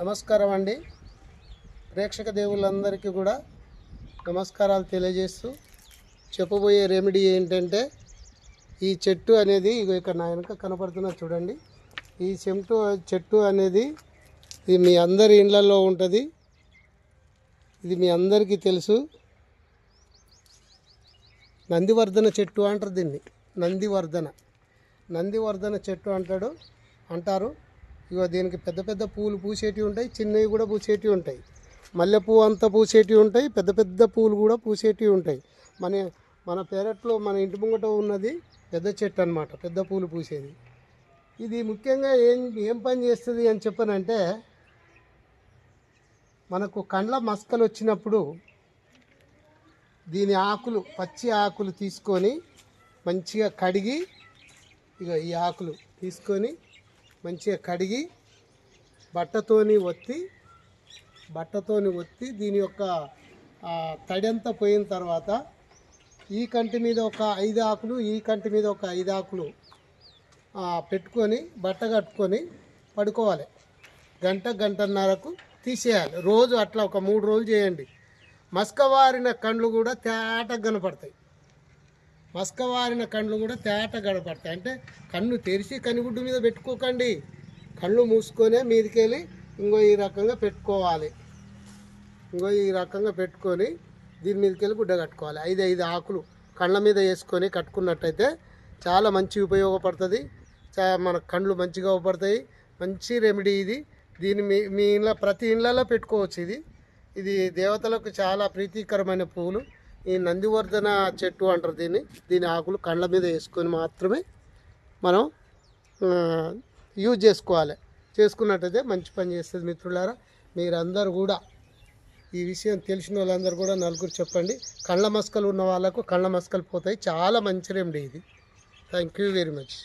నమస్కారం అండి. ప్రేక్షక దేవుళ్ళందరికీ కూడా నమస్కారాలు తెలియజేస్తూ చెప్పబోయే రెమెడీ ఏంటంటే, ఈ చెట్టు అనేది ఇక్కడ నా వెనక కనపడుతున్న చూడండి. ఈ చెట్టు అనేది ఇది మీ అందరి ఇళ్ళల్లో ఉంటుంది. ఇది మీ అందరికీ తెలుసు. నందివర్ధన చెట్టు అంటారు దీన్ని. నందివర్ధన చెట్టు అంటారు. ఇగో దీనికి పెద్ద పెద్ద పూలు పూసేటివి ఉంటాయి, చిన్నవి కూడా పూసేటివి ఉంటాయి. మల్లెపూవు అంతా పూసేటివి ఉంటాయి, పెద్ద పెద్ద పూలు కూడా పూసేటివి ఉంటాయి. మన పెరట్లో మన ఇంటి ముంగట ఉన్నది పెద్ద చెట్టు అన్నమాట, పెద్ద పూలు పూసేది. ఇది ముఖ్యంగా ఏం పని చేస్తుంది అని చెప్పనంటే, మనకు కండ్ల మస్కలు వచ్చినప్పుడు దీని ఆకులు, పచ్చి ఆకులు తీసుకొని మంచిగా కడిగి, ఇక ఈ ఆకులు తీసుకొని మంచిగా కడిగి బట్టతోని ఒత్తి దీని యొక్క తడి అంతా పోయిన తర్వాత ఈ కంటి మీద ఒక 5 ఆకులు, ఈ కంటి మీద ఒక 5 ఆకులు పెట్టుకొని బట్ట కట్టుకొని పడుకోవాలి. గంటన్నరకు తీసేయాలి. రోజు అట్లా ఒక 3 రోజులు చేయండి. మస్కవారిన కండ్లు కూడా తేటగా కనపడతాయి. అంటే కన్ను తెరిచి కనిగుడ్డు మీద పెట్టుకోకండి. కళ్ళు మూసుకొనే మీదకెళ్ళి ఈ రకంగా పెట్టుకొని దీని మీదకెళ్ళి గుడ్డ కట్టుకోవాలి. 5 ఆకులు కళ్ళ మీద వేసుకొని కట్టుకున్నట్టయితే చాలా మంచి ఉపయోగపడుతుంది. మన కళ్ళు మంచిగా ఉపడతాయి. మంచి రెమెడీ ఇది. దీన్ని మీ ఇంట్లో ప్రతి ఇళ్ళలో పెట్టుకోవచ్చు. ఇది దేవతలకు చాలా ప్రీతికరమైన పువ్వులు. ఈ నందివర్ధన చెట్టు అంటారు దీని ఆకులు కళ్ళ మీద వేసుకొని మాత్రమే మనం యూజ్ చేసుకున్నట్టయితే మంచి పని చేస్తుంది. మిత్రులారా, మీరందరూ కూడా ఈ విషయం తెలిసిన వాళ్ళందరూ కూడా నలుగురు చెప్పండి. కళ్ళ మస్కలు ఉన్న వాళ్ళకు కళ్ళ మస్కలు పోతాయి. చాలా మంచి రెమెడీ ఇది. Thank you very much.